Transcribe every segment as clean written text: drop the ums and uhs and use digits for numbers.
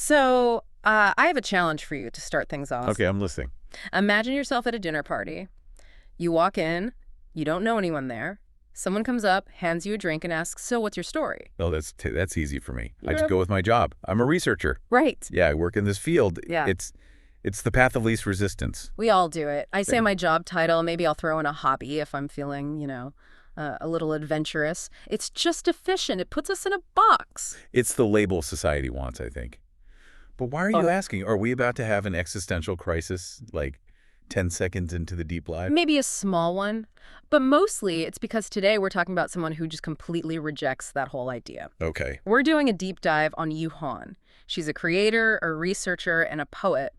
So, I have a challenge for you to start things off. Okay, I'm listening. Imagine yourself at a dinner party. You walk in, you don't know anyone there. Someone comes up, hands you a drink, and asks, so what's your story? Oh, that's easy for me. Yeah. I just go with my job. I'm a researcher. Right. Yeah, I work in this field. Yeah. It's the path of least resistance. We all do it. I say Yeah. my job title. Maybe I'll throw in a hobby if I'm feeling, a little adventurous. It's just efficient. It puts us in a box. It's the label society wants, I think. But why are you asking? Are we about to have an existential crisis, like 10 seconds into the deep live? Maybe a small one. But mostly it's because today we're talking about someone who just completely rejects that whole idea. Okay. We're doing a deep dive on Yu-Hsuan. She's a creator, a researcher, and a poet.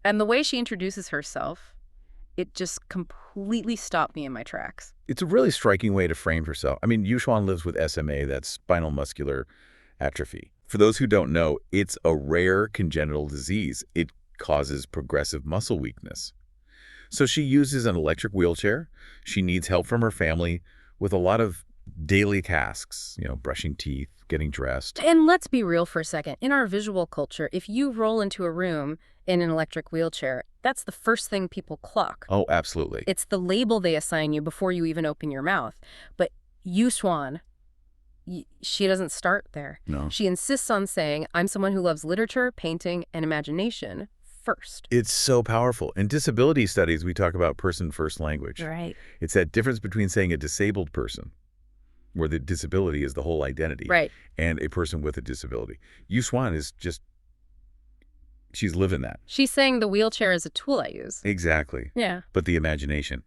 And the way she introduces herself, it just completely stopped me in my tracks. It's a really striking way to frame herself. I mean, Yu-Hsuan lives with SMA, that's spinal muscular atrophy. For those who don't know, it's a rare congenital disease. It causes progressive muscle weakness. So she uses an electric wheelchair. She needs help from her family with a lot of daily tasks, brushing teeth, getting dressed. And let's be real for a second. In our visual culture, if you roll into a room in an electric wheelchair, that's the first thing people clock. Oh, absolutely. It's the label they assign you before you even open your mouth. But Yu-Hsuan, she doesn't start there. No. She insists on saying, I'm someone who loves literature, painting, and imagination first. It's so powerful. In disability studies, we talk about person-first language. Right. It's that difference between saying a disabled person, where the disability is the whole identity, Right. and a person with a disability. Yu-Hsuan is just, she's living that. She's saying the wheelchair is a tool I use. Exactly. Yeah. But the imagination,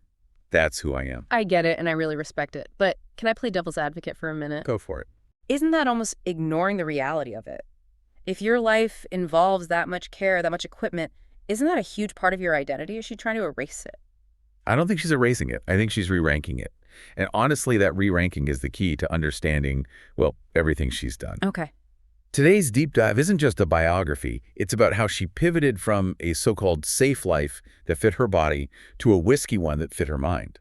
that's who I am. I get it, and I really respect it. But can I play devil's advocate for a minute? Go for it. Isn't that almost ignoring the reality of it? If your life involves that much care, that much equipment, isn't that a huge part of your identity? Is she trying to erase it? I don't think she's erasing it. I think she's re-ranking it. And honestly, that re-ranking is the key to understanding, well, everything she's done. Okay. Today's deep dive isn't just a biography. It's about how she pivoted from a so-called safe life that fit her body to a risky one that fit her mind.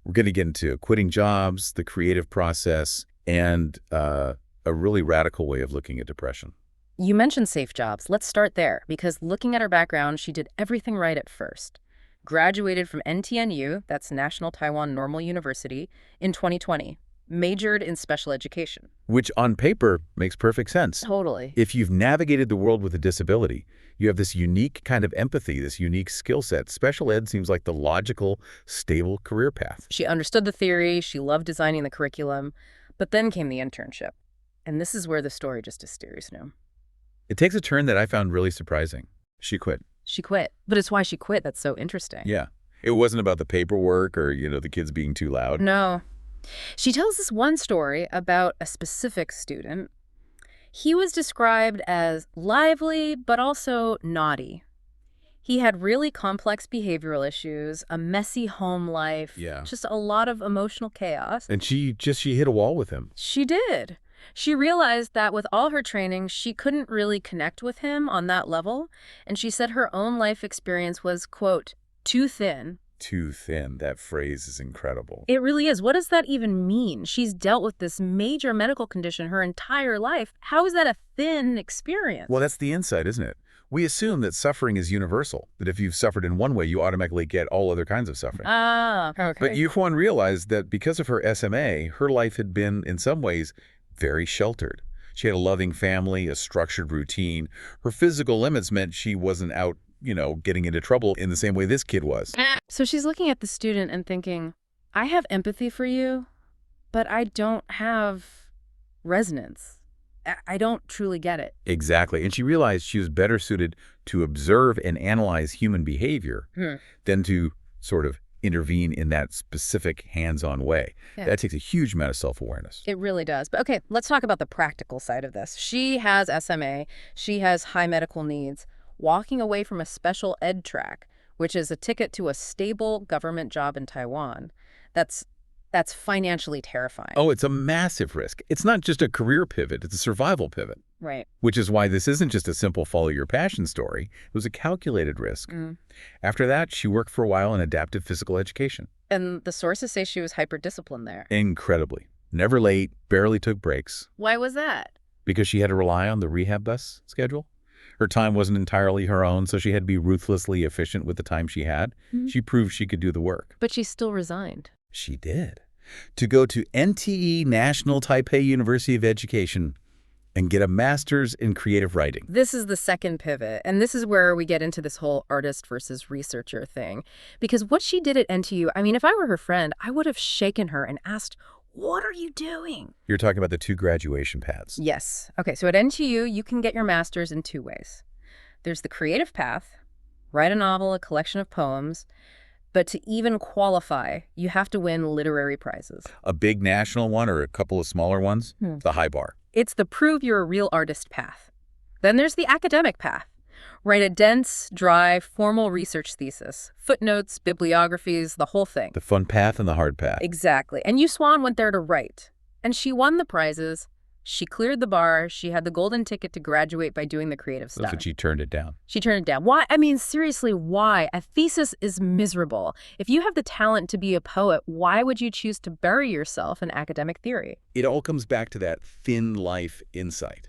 We're going to get into quitting jobs, the creative process, and a really radical way of looking at depression. You mentioned safe jobs. Let's start there, because looking at her background, she did everything right at first. Graduated from NTNU, that's National Taiwan Normal University, in 2020. Majored in special education. Which on paper makes perfect sense. Totally. If you've navigated the world with a disability, you have this unique kind of empathy, this unique skill set. Special ed seems like the logical, stable career path. She understood the theory, she loved designing the curriculum, but then came the internship. And this is where the story just is serious now. It takes a turn that I found really surprising. She quit. She quit. But it's why she quit that's so interesting. Yeah. It wasn't about the paperwork or, the kids being too loud. No. She tells this one story about a specific student. He was described as lively, but also naughty. He had really complex behavioral issues, a messy home life, Yeah. just a lot of emotional chaos. And she hit a wall with him. She did. She realized that with all her training, she couldn't really connect with him on that level. And she said her own life experience was, quote, too thin. Too thin. That phrase is incredible. It really is. What does that even mean? She's dealt with this major medical condition her entire life. How is that a thin experience? Well, that's the insight, isn't it? We assume that suffering is universal, that if you've suffered in one way, you automatically get all other kinds of suffering. Ah, okay. But Yu-Hsuan realized that because of her SMA, her life had been, in some ways, very sheltered. She had a loving family, a structured routine. Her physical limits meant she wasn't out, getting into trouble in the same way this kid was. So she's looking at the student and thinking, I have empathy for you, but I don't have resonance. I don't truly get it. Exactly. And she realized she was better suited to observe and analyze human behavior than to sort of intervene in that specific hands-on way. Yeah. That takes a huge amount of self-awareness. It really does. But okay, let's talk about the practical side of this. She has SMA. She has high medical needs. Walking away from a special ed track, which is a ticket to a stable government job in Taiwan, that's financially terrifying. Oh, it's a massive risk. It's not just a career pivot, it's a survival pivot. Right. Which is why this isn't just a simple follow your passion story. It was a calculated risk. After that, she worked for a while in adaptive physical education. And the sources say she was hyper-disciplined there. Incredibly. Never late, barely took breaks. Why was that? Because she had to rely on the rehab bus schedule. Her time wasn't entirely her own, so she had to be ruthlessly efficient with the time she had. She proved she could do the work. But she still resigned. She did. To go to NTE, National Taipei University of Education, and get a master's in creative writing. This is the second pivot, and this is where we get into this whole artist versus researcher thing. Because what she did at NTU, I mean, if I were her friend, I would have shaken her and asked, what are you doing? You're talking about the 2 graduation paths. Yes. Okay, so at NTU, you can get your master's in 2 ways. There's the creative path, write a novel, a collection of poems, but to even qualify, you have to win literary prizes. A big national one or a couple of smaller ones? The high bar. It's the prove you're a real artist path. Then there's the academic path. Write a dense, dry, formal research thesis, footnotes, bibliographies, the whole thing. The fun path and the hard path. Exactly. And Yu-Hsuan went there to write. And she won the prizes. She cleared the bar. She had the golden ticket to graduate by doing the creative stuff. But she turned it down. She turned it down. Why? I mean, seriously, why? A thesis is miserable. If you have the talent to be a poet, why would you choose to bury yourself in academic theory? It all comes back to that thin life insight.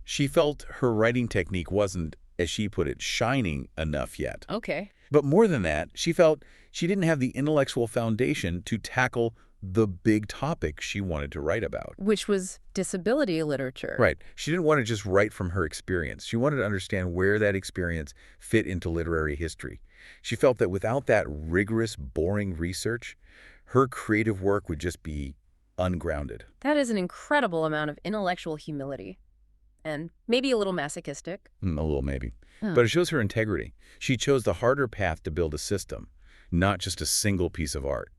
She felt her writing technique wasn't, as she put it, shining enough yet. Okay. But more than that, she felt she didn't have the intellectual foundation to tackle the big topic she wanted to write about. Which was disability literature. Right. She didn't want to just write from her experience. She wanted to understand where that experience fit into literary history. She felt that without that rigorous, boring research, her creative work would just be ungrounded. That is an incredible amount of intellectual humility. And maybe a little masochistic. A little maybe. But it shows her integrity. She chose the harder path to build a system, not just a single piece of art.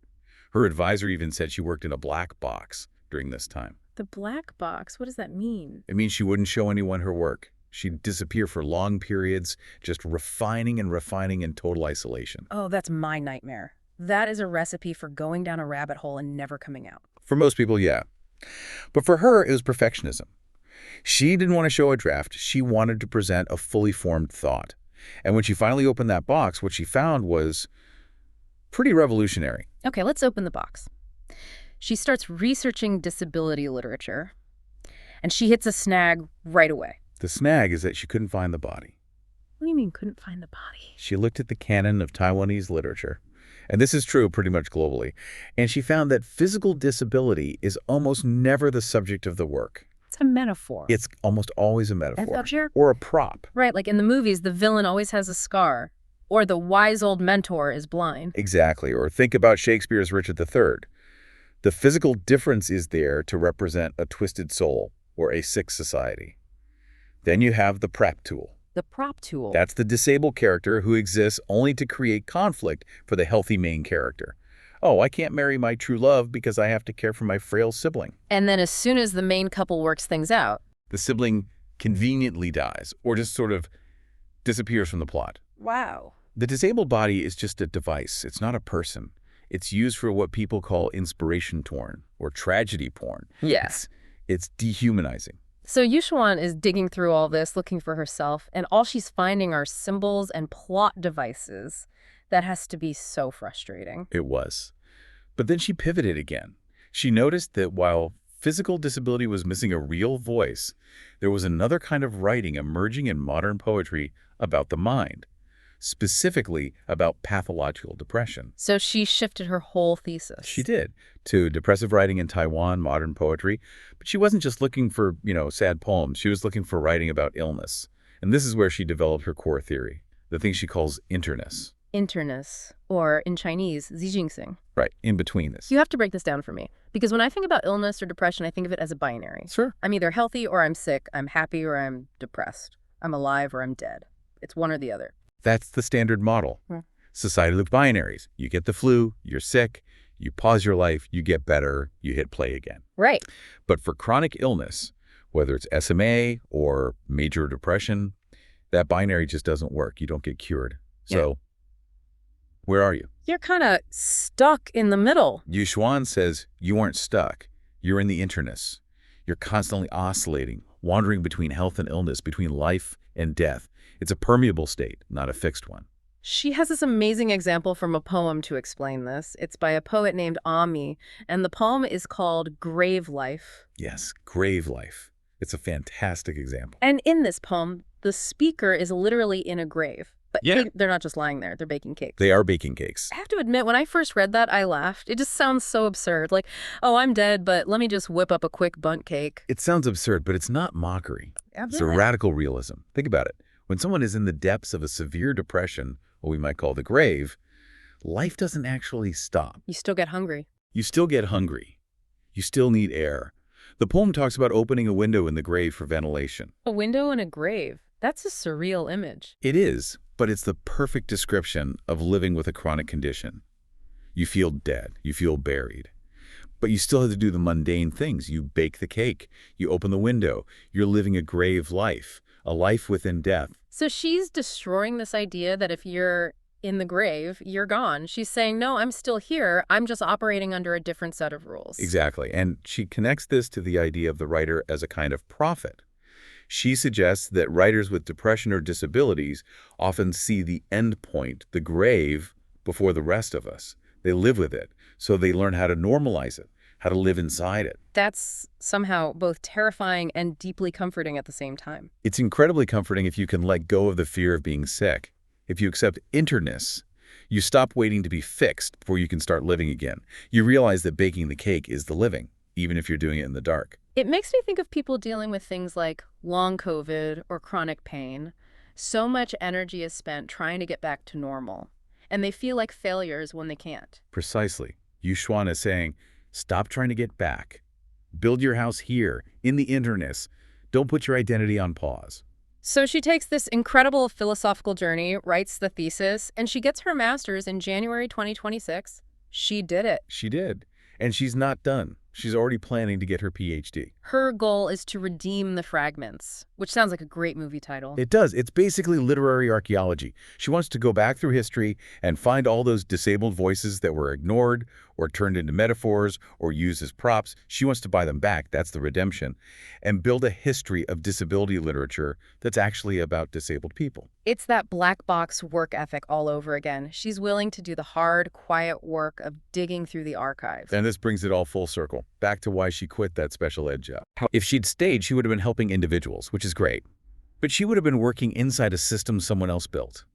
Her advisor even said she worked in a black box during this time. The black box? What does that mean? It means she wouldn't show anyone her work. She'd disappear for long periods, just refining and refining in total isolation. Oh, that's my nightmare. That is a recipe for going down a rabbit hole and never coming out. For most people, yeah. But for her, it was perfectionism. She didn't want to show a draft. She wanted to present a fully formed thought. And when she finally opened that box, what she found was pretty revolutionary. Okay, let's open the box. She starts researching disability literature, and she hits a snag right away. The snag is that she couldn't find the body. What do you mean, couldn't find the body? She looked at the canon of Taiwanese literature, and this is true pretty much globally, and she found that physical disability is almost never the subject of the work. It's a metaphor. It's almost always a metaphor. Sure. Or a prop. Right, like in the movies, the villain always has a scar. Or the wise old mentor is blind. Exactly. Or think about Shakespeare's Richard III. The physical difference is there to represent a twisted soul or a sick society. Then you have the prep tool. The prop tool. That's the disabled character who exists only to create conflict for the healthy main character. Oh, I can't marry my true love because I have to care for my frail sibling. And then as soon as the main couple works things out, the sibling conveniently dies or just sort of disappears from the plot. Wow. The disabled body is just a device. It's not a person. It's used for what people call inspiration porn or tragedy porn. Yes. It's dehumanizing. So Yu-Hsuan is digging through all this, looking for herself, and all she's finding are symbols and plot devices. That has to be so frustrating. It was. But then she pivoted again. She noticed that while physical disability was missing a real voice, there was another kind of writing emerging in modern poetry about the mind, specifically about pathological depression. So she shifted her whole thesis. She did, to depressive writing in Taiwan, modern poetry. But she wasn't just looking for, sad poems. She was looking for writing about illness. And this is where she developed her core theory, the thing she calls interness. Interness, or in Chinese, zijingxing. Right, in between this. You have to break this down for me. Because when I think about illness or depression, I think of it as a binary. Sure. I'm either healthy or I'm sick. I'm happy or I'm depressed. I'm alive or I'm dead. It's one or the other. That's the standard model. Society loves binaries. You get the flu, you're sick, you pause your life, you get better, you hit play again. Right. But for chronic illness, whether it's SMA or major depression, that binary just doesn't work. You don't get cured. So where are you? You're kind of stuck in the middle. Yu-Hsuan says you aren't stuck. You're in the interness. You're constantly oscillating, wandering between health and illness, between life and death. It's a permeable state, not a fixed one. She has this amazing example from a poem to explain this. It's by a poet named Ami, and the poem is called Grave Life. Yes, grave life. It's a fantastic example. And in this poem, the speaker is literally in a grave. But Yeah. they're not just lying there. They're baking cakes. They are baking cakes. I have to admit, when I first read that, I laughed. It just sounds so absurd. Like, oh, I'm dead, but let me just whip up a quick bundt cake. It sounds absurd, but it's not mockery. It's a Absolutely. radical realism. Think about it. When someone is in the depths of a severe depression, what we might call the grave, life doesn't actually stop. You still get hungry. You still get hungry. You still need air. The poem talks about opening a window in the grave for ventilation. A window in a grave. That's a surreal image. It is, but it's the perfect description of living with a chronic condition. You feel dead. You feel buried. But you still have to do the mundane things. You bake the cake. You open the window. You're living a grave life, a life within death. So she's destroying this idea that if you're in the grave, you're gone. She's saying, no, I'm still here. I'm just operating under a different set of rules. Exactly. And she connects this to the idea of the writer as a kind of prophet. She suggests that writers with depression or disabilities often see the end point, the grave, before the rest of us. They live with it, so they learn how to normalize it, how to live inside it. That's somehow both terrifying and deeply comforting at the same time. It's incredibly comforting if you can let go of the fear of being sick. If you accept interness, you stop waiting to be fixed before you can start living again. You realize that baking the cake is the living, even if you're doing it in the dark. It makes me think of people dealing with things like long COVID or chronic pain. So much energy is spent trying to get back to normal, and they feel like failures when they can't. Precisely. Yu-Hsuan is saying, stop trying to get back. Build your house here, in the interness. Don't put your identity on pause. So she takes this incredible philosophical journey, writes the thesis, and she gets her master's in January 2026. She did it. She did. And she's not done. She's already planning to get her PhD. Her goal is to redeem the fragments, which sounds like a great movie title. It does. It's basically literary archaeology. She wants to go back through history and find all those disabled voices that were ignored or turned into metaphors or used as props. She wants to buy them back. That's the redemption. And build a history of disability literature that's actually about disabled people. It's that black box work ethic all over again. She's willing to do the hard, quiet work of digging through the archives. And this brings it all full circle, back to why she quit that special ed job. If she'd stayed, she would have been helping individuals, which is great. But she would have been working inside a system someone else built.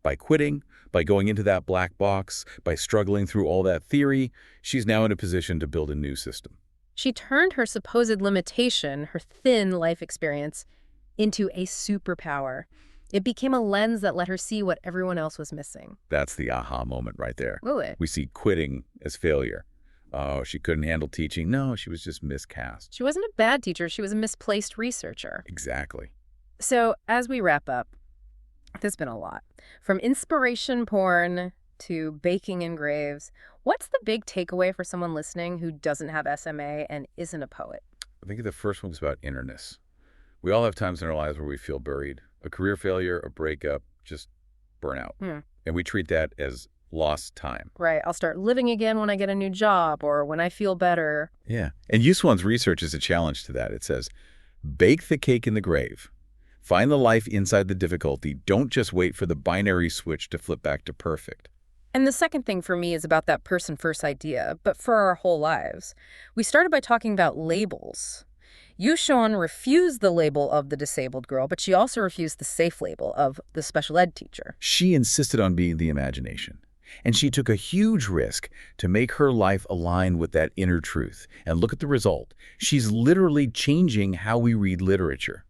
By quitting, by going into that black box, by struggling through all that theory, she's now in a position to build a new system. She turned her supposed limitation, her thin life experience, into a superpower. It became a lens that let her see what everyone else was missing. That's the aha moment right there. Really? We see quitting as failure. Oh, she couldn't handle teaching. No, she was just miscast. She wasn't a bad teacher. She was a misplaced researcher. Exactly. So as we wrap up, there's been a lot. From inspiration porn to baking in graves, what's the big takeaway for someone listening who doesn't have SMA and isn't a poet? I think the first one's about innerness. We all have times in our lives where we feel buried. A career failure, a breakup, just burnout. And we treat that as lost time. Right. I'll start living again when I get a new job or when I feel better. Yeah. And Yu-Hsuan's research is a challenge to that. It says, bake the cake in the grave. Find the life inside the difficulty. Don't just wait for the binary switch to flip back to perfect. And the second thing for me is about that person-first idea, but for our whole lives. We started by talking about labels. Yu-Hsuan refused the label of the disabled girl, but she also refused the safe label of the special ed teacher. She insisted on being the imagination. And she took a huge risk to make her life align with that inner truth. And look at the result. She's literally changing how we read literature.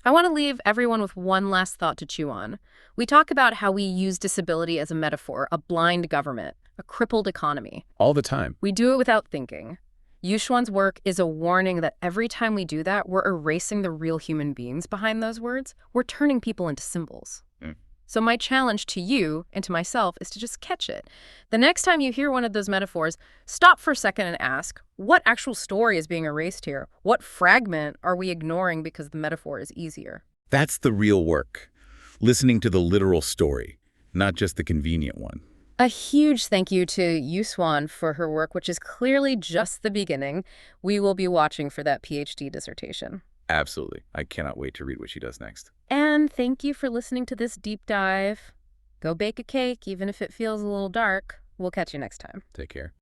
I want to leave everyone with one last thought to chew on. We talk about how we use disability as a metaphor, a blind government, a crippled economy. All the time. We do it without thinking. Yu-Hsuan's work is a warning that every time we do that, we're erasing the real human beings behind those words. We're turning people into symbols. So my challenge to you and to myself is to just catch it. The next time you hear one of those metaphors, stop for a second and ask, what actual story is being erased here? What fragment are we ignoring because the metaphor is easier? That's the real work. Listening to the literal story, not just the convenient one. A huge thank you to Yu-Hsuan for her work, which is clearly just the beginning. We will be watching for that PhD dissertation. Absolutely. I cannot wait to read what she does next. And thank you for listening to this deep dive. Go bake a cake, even if it feels a little dark. We'll catch you next time. Take care.